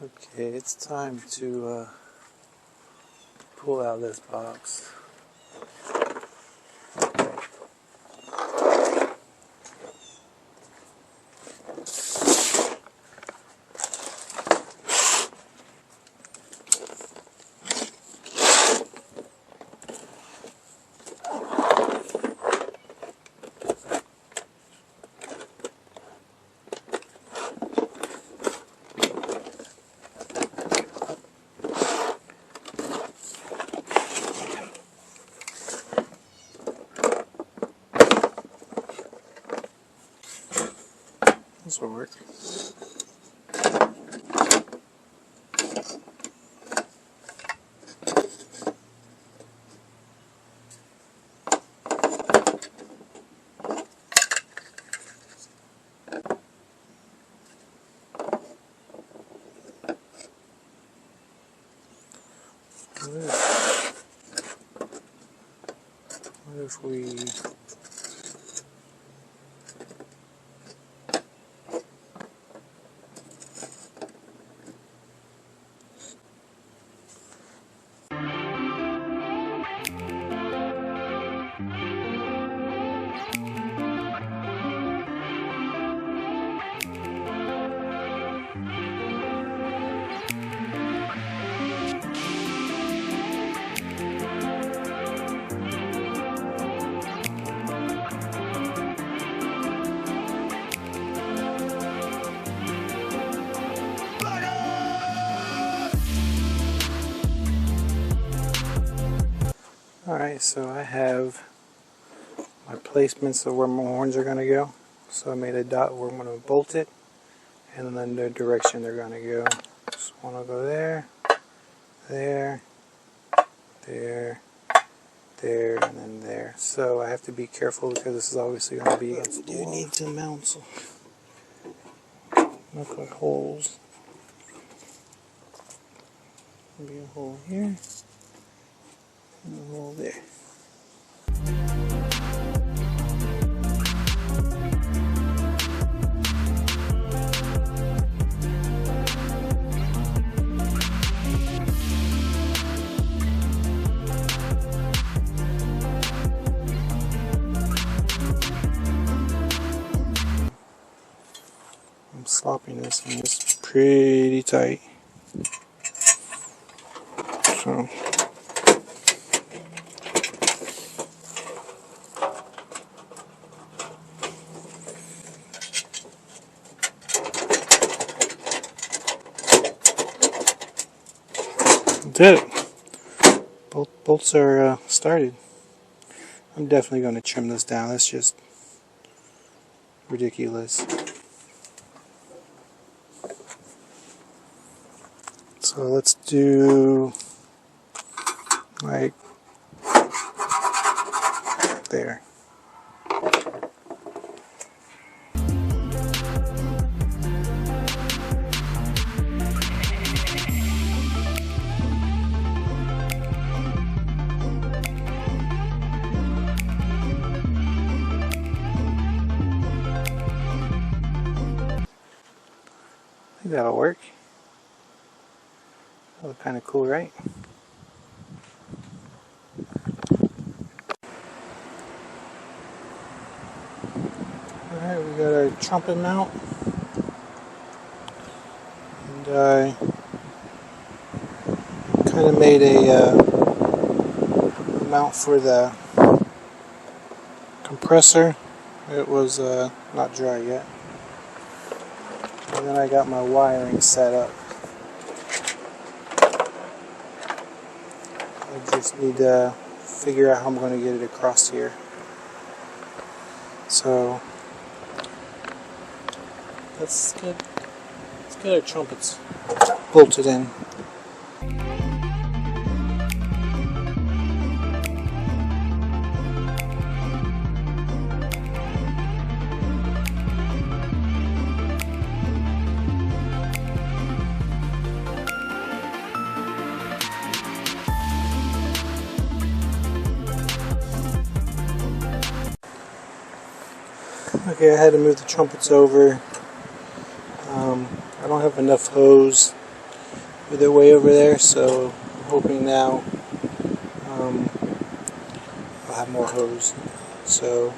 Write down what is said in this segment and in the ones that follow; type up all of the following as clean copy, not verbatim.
Okay, it's time to pull out this box. This will work. What if we Alright, so I have my placements of where my horns are going to go. So I made a dot where I'm going to bolt it, and then the direction they're going to go. So one will go there, there, there, there, and then there. So I have to be careful because this is obviously going to be against the wall. You need to mount some look like holes. There'll be a hole here. And a hole there. I'm slopping this and it's pretty tight. So did it. Both bolts are started. I'm definitely going to trim this down. That's just ridiculous. So let's do like there. I think that'll work. That'll look kind of cool, right? Alright, we got our trumpet mount. And I kind of made a mount for the compressor. It was not dry yet. And then I got my wiring set up. I just need to figure out how I'm going to get it across here. So let's get our trumpets bolted in. Okay, I had to move the trumpets over. I don't have enough hose with it way over there, so I'm hoping now I'll have more hose. So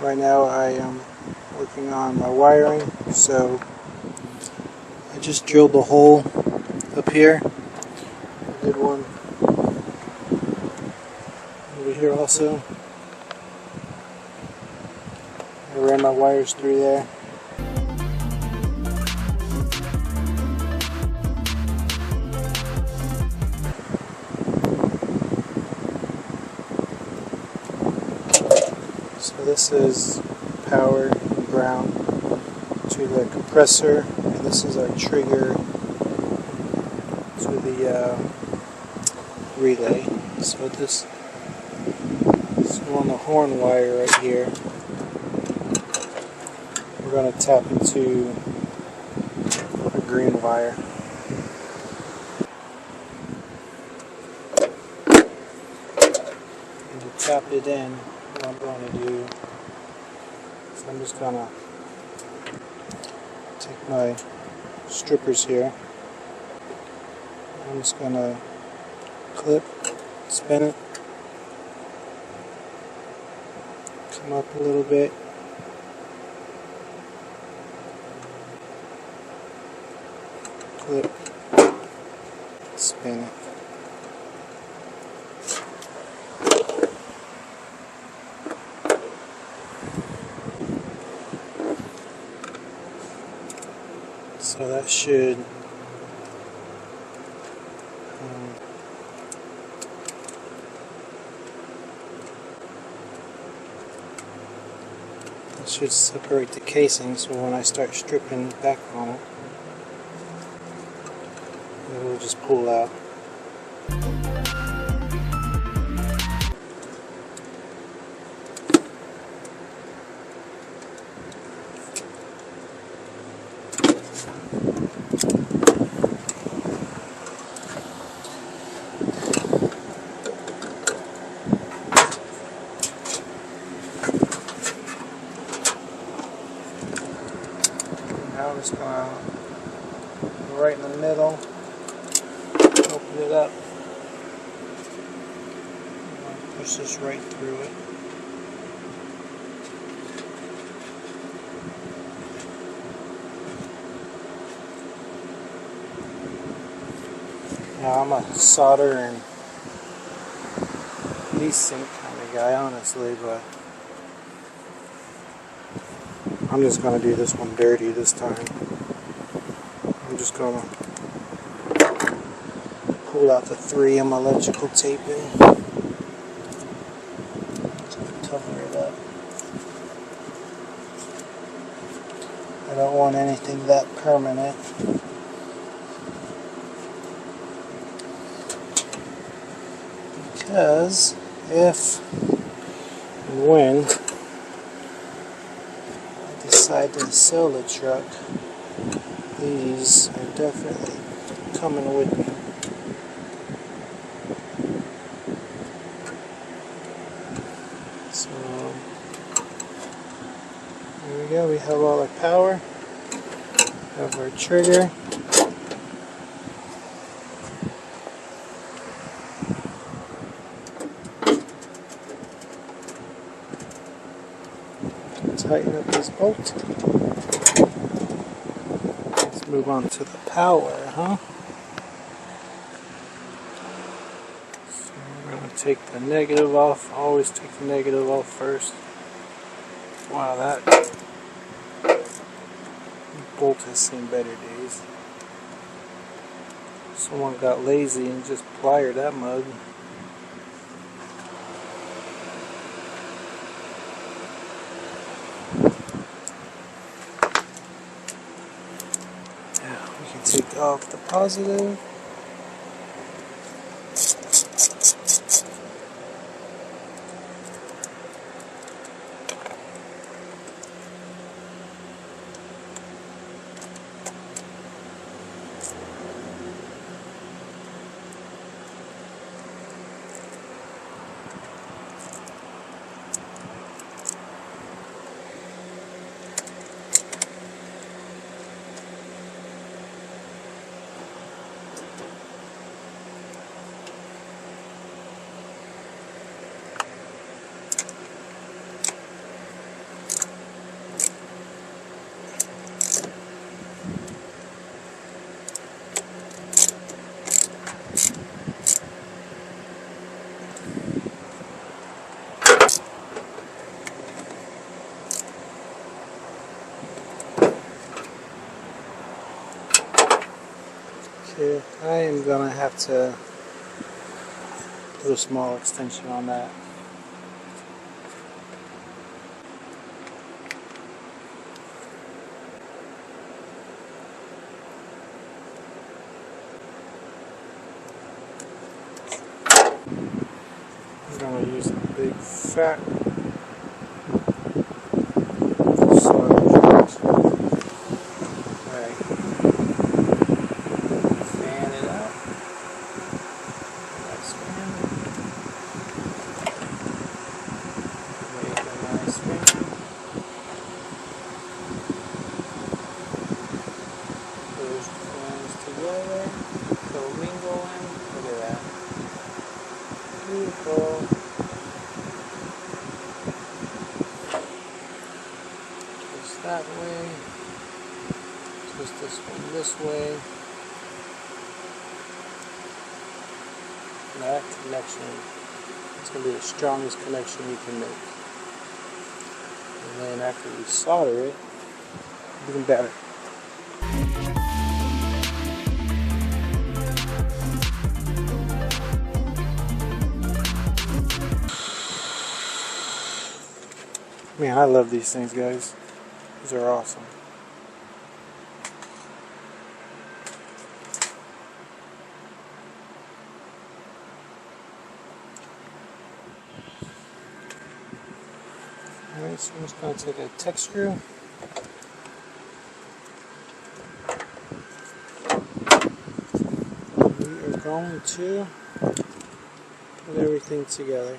right now I am working on my wiring, so I just drilled a hole up here. I did one over here also. I ran my wires through there. So this is power and ground to the compressor, and this is our trigger to the relay. So this is on the horn wire right here. We're going to tap into a green wire. And to tap it in, what I'm going to do is I'm just going to take my strippers here. I'm just going to clip, spin it, come up a little bit, clip, spin it. So that should separate the casing, so when I start stripping back on it, it will just pull out. Now I'm just going to go right in the middle, open it up, and push this right through it. Now I'm a solder and heat sink kind of guy, honestly, but I'm just going to do this one dirty this time. I'm just going to pull out the 3 of my electrical taping. Just going to cover it up. I don't want anything that permanent. Because if and when decide to sell the truck, these are definitely coming with me. So there we go, we have all our power, we have our trigger, tighten up this bolt. Let's move on to the power, So we're going to take the negative off. Always take the negative off first. Wow, that bolt has seen better days. Someone got lazy and just plied that mug. Take off the positive. Okay, I am gonna have to put a small extension on that. I'm gonna use a big fat solder joint. Alright. Fan it out. Nice fan. Make a nice fan. Those fans together. Commingling. Look at that. Beautiful. Twist that way. Twist this one this way. That connection is going to be the strongest connection you can make. And then after you solder it, even better. Man, I love these things, guys. These are awesome. Alright, so I'm just going to take a Tech screw. We are going to put everything together.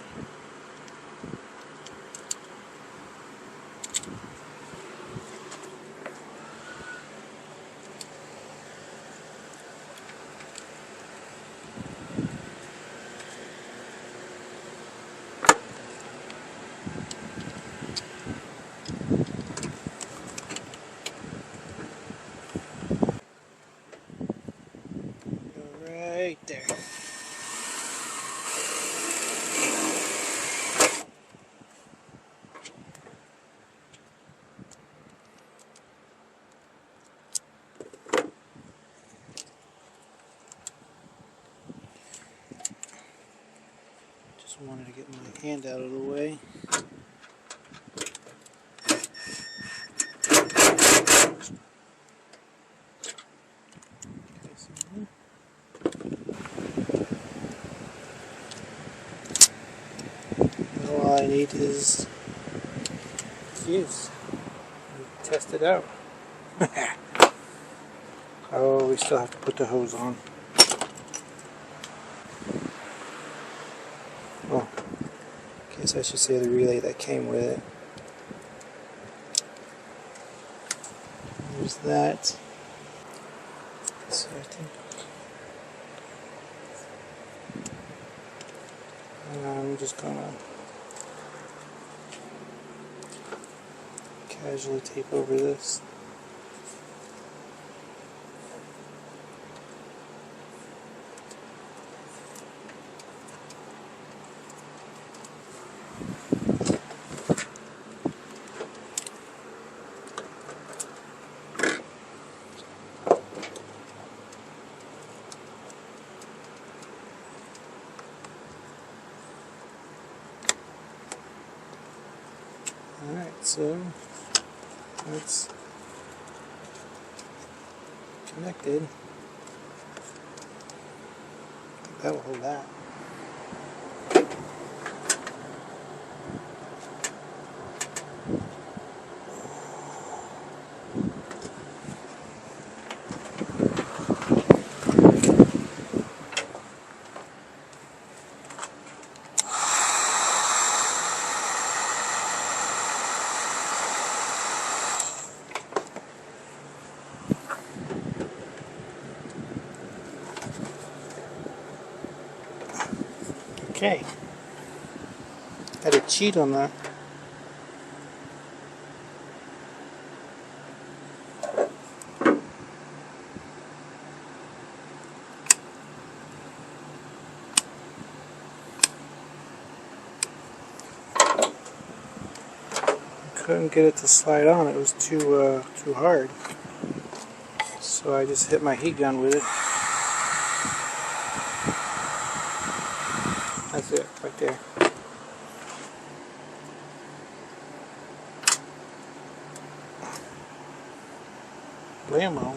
Right there. Just wanted to get my hand out of the way. All I need is fuse. Test it out. Oh, we still have to put the hose on. Oh, I guess I should say the relay that came with it. There's that. So I think I'm just gonna casually tape over this. Alright, so that's connected. That will hold that. Okay, had to cheat on that. Couldn't get it to slide on, it was too hard. So I just hit my heat gun with it. Blammo.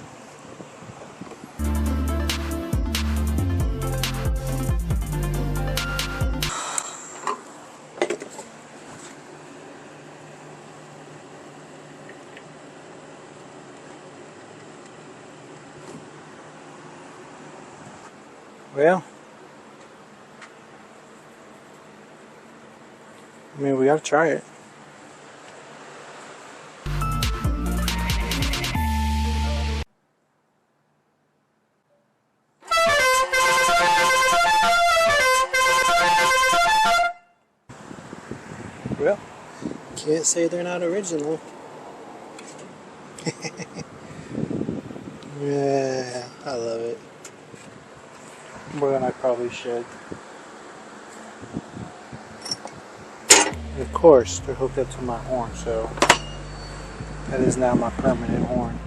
Well, I mean, we gotta try it. Well, can't say they're not original. Yeah, I love it. More than I probably should. And of course, they're hooked up to my horn, so that is now my permanent horn.